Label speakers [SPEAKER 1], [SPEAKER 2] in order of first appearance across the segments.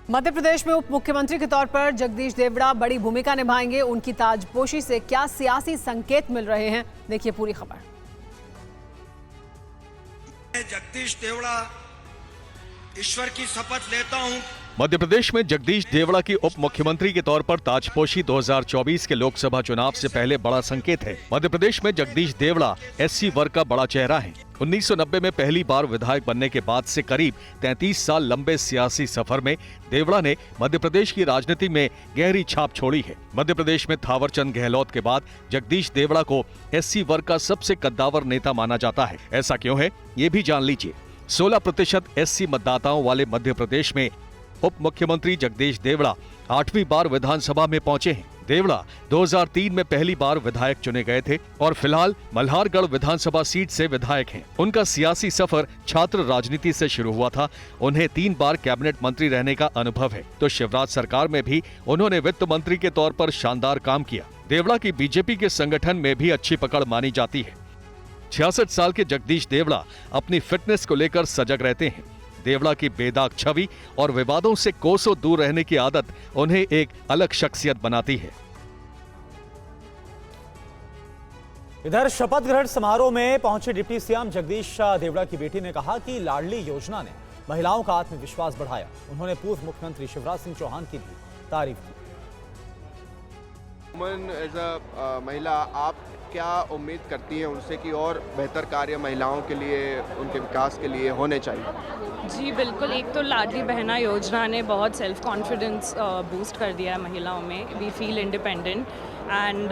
[SPEAKER 1] मध्य प्रदेश में उप मुख्यमंत्री के तौर पर जगदीश देवड़ा बड़ी भूमिका निभाएंगे। उनकी ताजपोशी से क्या सियासी संकेत मिल रहे हैं, देखिए पूरी खबर।
[SPEAKER 2] जगदीश देवड़ा ईश्वर की शपथ लेता हूं।
[SPEAKER 3] मध्य प्रदेश में जगदीश देवड़ा की उप मुख्यमंत्री के तौर पर ताजपोशी 2024 के लोकसभा चुनाव से पहले बड़ा संकेत है। मध्य प्रदेश में जगदीश देवड़ा एससी वर्ग का बड़ा चेहरा है। 1990 में पहली बार विधायक बनने के बाद से करीब 33 साल लंबे सियासी सफर में देवड़ा ने मध्य प्रदेश की राजनीति में गहरी छाप छोड़ी है। मध्य प्रदेश में थावरचंद गहलोत के बाद जगदीश देवड़ा को एससी वर्ग का सबसे कद्दावर नेता माना जाता है। ऐसा क्यों है, ये भी जान लीजिए। 16% एससी मतदाताओं वाले मध्य प्रदेश में उप मुख्यमंत्री जगदीश देवड़ा 8वीं बार विधानसभा में पहुंचे हैं। देवड़ा 2003 में पहली बार विधायक चुने गए थे और फिलहाल मल्हारगढ़ विधानसभा सीट से विधायक हैं। उनका सियासी सफर छात्र राजनीति से शुरू हुआ था। उन्हें 3 बार कैबिनेट मंत्री रहने का अनुभव है, तो शिवराज सरकार में भी उन्होंने वित्त मंत्री के तौर पर शानदार काम किया। देवड़ा की बीजेपी के संगठन में भी अच्छी पकड़ मानी जाती है। 66 साल के जगदीश देवड़ा अपनी फिटनेस को लेकर सजग रहते हैं। देवड़ा की बेदाग छवि और विवादों से कोसों दूर रहने की आदत उन्हें एक अलग शख्सियत बनाती है।
[SPEAKER 4] इधर शपथ ग्रहण समारोह में पहुंचे डिप्टी सीएम जगदीश देवड़ा की बेटी ने कहा कि लाडली योजना ने महिलाओं का आत्मविश्वास बढ़ाया। उन्होंने पूर्व मुख्यमंत्री शिवराज सिंह चौहान की भी तारीफ की।
[SPEAKER 5] एज अ महिला आप क्या उम्मीद करती हैं उनसे कि और बेहतर कार्य महिलाओं के लिए, उनके विकास के लिए होने चाहिए?
[SPEAKER 6] जी बिल्कुल, एक तो लाडली बहना योजना ने बहुत सेल्फ कॉन्फिडेंस बूस्ट कर दिया है महिलाओं में। We feel independent and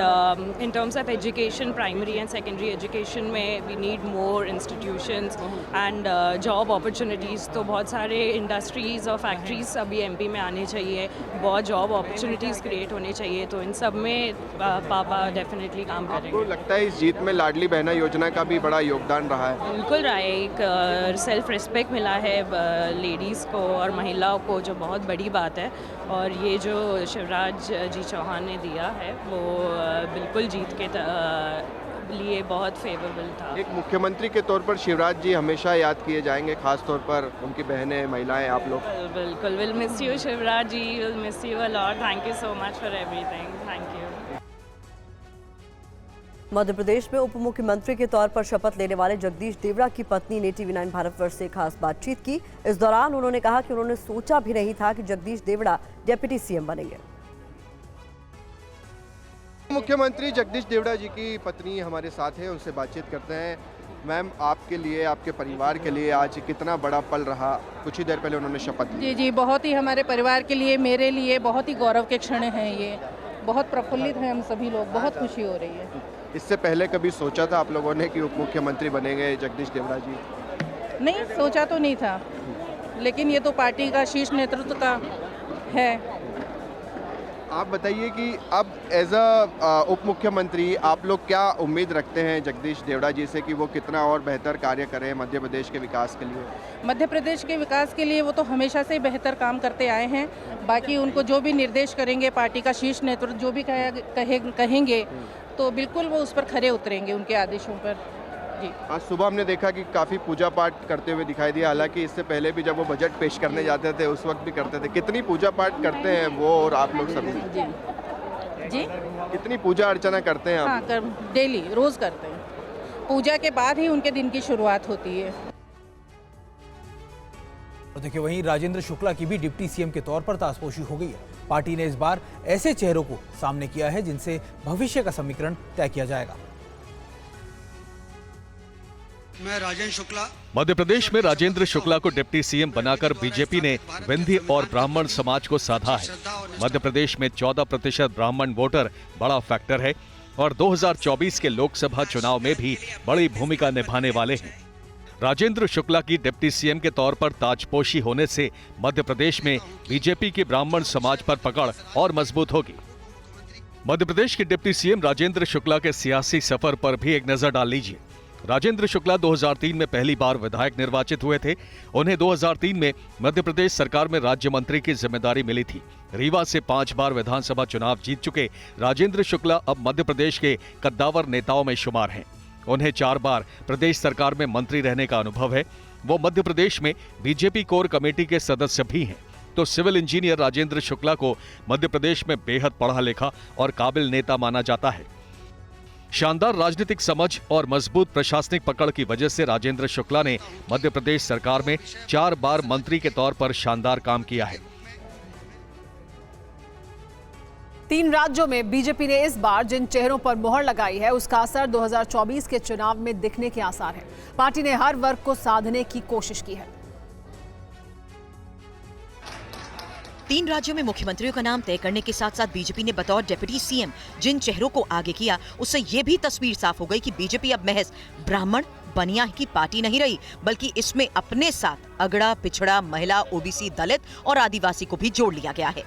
[SPEAKER 6] in terms of education, primary and secondary education में we need more institutions and job opportunities. तो बहुत सारे इंडस्ट्रीज़ और फैक्ट्रीज अभी एमपी में आने चाहिए, बहुत जॉब अपॉर्चुनिटीज़ क्रिएट होने चाहिए। तो इन सब में पापा डेफिनेटली काम करेंगे।
[SPEAKER 5] आपको लगता है इस जीत में लाडली बहना योजना का भी बड़ा योगदान रहा है?
[SPEAKER 6] बिल्कुल रहा है। एक सेल्फ रिस्पेक्ट मिला है लेडीज़ को और महिलाओं को, जो बहुत बड़ी बात है। और ये जो शिवराज जी चौहान ने दिया है वो बिल्कुल जीत के लिए बहुत फेवरेबल था।
[SPEAKER 5] एक मुख्यमंत्री के तौर पर शिवराज जी हमेशा याद किए जाएंगे, खास तौर पर उनकी बहनें, महिलाएं, आप लोग।
[SPEAKER 6] बिल्कुल, will miss you Shivraj ji, will miss you a lot. Thank you so much for everything. Thank you.
[SPEAKER 7] Madhya Pradesh में उप मुख्यमंत्री के तौर पर शपथ लेने वाले जगदीश देवड़ा की पत्नी ने TV9 भारतवर्ष से खास बातचीत की। इस दौरान उन्होंने कहा कि उन्होंने सोचा भी नहीं था कि जगदीश देवड़ा डिप्टी सीएम बनेंगे।
[SPEAKER 5] मुख्यमंत्री जगदीश देवड़ा जी की पत्नी हमारे साथ है, उनसे बातचीत करते हैं। मैम, आपके लिए, आपके परिवार के लिए आज कितना बड़ा पल रहा? कुछ ही देर पहले उन्होंने शपथ ली।
[SPEAKER 8] जी, बहुत ही हमारे परिवार के लिए, मेरे लिए बहुत ही गौरव के क्षण हैं। ये बहुत प्रफुल्लित हैं हम सभी लोग, बहुत खुशी हो रही है।
[SPEAKER 5] इससे पहले कभी सोचा था आप लोगों ने कि उप मुख्यमंत्री बनेंगे जगदीश देवड़ा जी?
[SPEAKER 8] नहीं, सोचा तो नहीं था, लेकिन ये तो पार्टी का शीर्ष नेतृत्व का है।
[SPEAKER 5] आप बताइए कि अब एज अ उप मुख्यमंत्री आप लोग क्या उम्मीद रखते हैं जगदीश देवड़ा जी से कि वो कितना और बेहतर कार्य करें मध्य प्रदेश के विकास के लिए?
[SPEAKER 8] मध्य प्रदेश के विकास के लिए वो तो हमेशा से बेहतर काम करते आए हैं। बाकी उनको जो भी निर्देश करेंगे, पार्टी का शीर्ष नेतृत्व जो भी कहेंगे तो बिल्कुल वो उस पर खरे उतरेंगे, उनके आदेशों पर। जी, आज
[SPEAKER 5] सुबह हमने देखा कि काफ़ी पूजा पाठ करते हुए दिखाई दिया। हालांकि इससे पहले भी जब वो बजट पेश करने जाते थे उस वक्त भी करते थे। कितनी पूजा पाठ करते हैं वो और आप लोग सभी?
[SPEAKER 8] जी जी,
[SPEAKER 5] कितनी पूजा अर्चना करते हैं आप?
[SPEAKER 8] हाँ, डेली, रोज़ करते हैं। पूजा के बाद ही उनके दिन की शुरुआत होती है।
[SPEAKER 4] और देखिए, वहीं राजेंद्र शुक्ला की भी डिप्टी सीएम के तौर पर ताजपोशी हो गई है। पार्टी ने इस बार ऐसे चेहरों को सामने किया है जिनसे भविष्य का समीकरण तय किया जाएगा।
[SPEAKER 2] मैं राजेंद्र शुक्ला।
[SPEAKER 3] मध्य प्रदेश में राजेंद्र शुक्ला को डिप्टी सीएम बनाकर बीजेपी ने विंध्य और ब्राह्मण समाज को साधा है। मध्य प्रदेश में 14% ब्राह्मण वोटर बड़ा फैक्टर है और 2024 के लोकसभा चुनाव में भी बड़ी भूमिका निभाने वाले हैं। राजेंद्र शुक्ला की डिप्टी सीएम के तौर पर ताजपोशी होने से मध्य प्रदेश में बीजेपी की ब्राह्मण समाज पर पकड़ और मजबूत होगी। मध्य प्रदेश के डिप्टी सीएम राजेंद्र शुक्ला के सियासी सफर पर भी एक नजर डाल लीजिए। राजेंद्र शुक्ला 2003 में पहली बार विधायक निर्वाचित हुए थे। उन्हें 2003 में मध्य प्रदेश सरकार में राज्य मंत्री की जिम्मेदारी मिली थी। रीवा से 5 बार विधानसभा चुनाव जीत चुके राजेंद्र शुक्ला अब मध्य प्रदेश के कद्दावर नेताओं में शुमार हैं। उन्हें 4 बार प्रदेश सरकार में मंत्री रहने का अनुभव है। वो मध्य प्रदेश में बीजेपी कोर कमेटी के सदस्य भी हैं। तो सिविल इंजीनियर राजेंद्र शुक्ला को मध्य प्रदेश में बेहद पढ़ा लिखा और काबिल नेता माना जाता है। शानदार राजनीतिक समझ और मजबूत प्रशासनिक पकड़ की वजह से राजेंद्र शुक्ला ने मध्य प्रदेश सरकार में 4 बार मंत्री के तौर पर शानदार काम किया है।
[SPEAKER 1] 3 राज्यों में बीजेपी ने इस बार जिन चेहरों पर मोहर लगाई है उसका असर 2024 के चुनाव में दिखने के आसार हैं। पार्टी ने हर वर्ग को साधने की कोशिश की है।
[SPEAKER 9] 3 राज्यों में मुख्यमंत्रियों का नाम तय करने के साथ साथ बीजेपी ने बतौर डिप्टी सीएम जिन चेहरों को आगे किया, उससे ये भी तस्वीर साफ हो गई कि बीजेपी अब महज ब्राह्मण बनिया की पार्टी नहीं रही, बल्कि इसमें अपने साथ अगड़ा, पिछड़ा, महिला, ओबीसी, दलित और आदिवासी को भी जोड़ लिया गया है।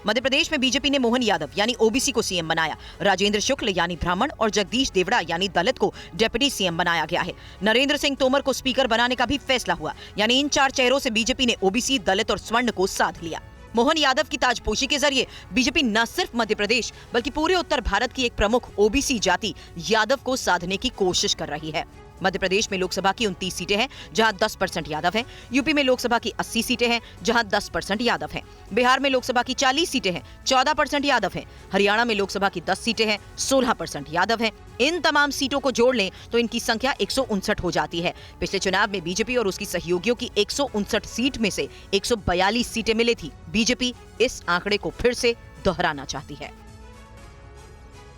[SPEAKER 9] मध्य प्रदेश में बीजेपी ने मोहन यादव यानी ओबीसी को सीएम बनाया, राजेंद्र शुक्ल यानी ब्राह्मण और जगदीश देवड़ा यानी दलित को डिप्टी सीएम बनाया गया है। नरेंद्र सिंह तोमर को स्पीकर बनाने का भी फैसला हुआ, यानी इन 4 चेहरों से बीजेपी ने ओबीसी, दलित और स्वर्ण को साध लिया। मोहन यादव की ताजपोशी के जरिए बीजेपी न सिर्फ मध्य प्रदेश बल्कि पूरे उत्तर भारत की एक प्रमुख ओबीसी जाति यादव को साधने की कोशिश कर रही है। मध्य प्रदेश में लोकसभा की 29 सीटें हैं जहां 10% यादव हैं। यूपी में लोकसभा की 80 सीटें हैं जहां 10% यादव हैं। बिहार में लोकसभा की 40 सीटें हैं, 14% यादव हैं। हरियाणा में लोकसभा की 10 सीटें हैं, 16% यादव हैं। इन तमाम सीटों को जोड़ लें तो इनकी संख्या 159 हो जाती है। पिछले चुनाव में बीजेपी और उसकी सहयोगियों की 159 सीट में से 142 सीटें मिली थी। बीजेपी इस आंकड़े को फिर से दोहराना चाहती है।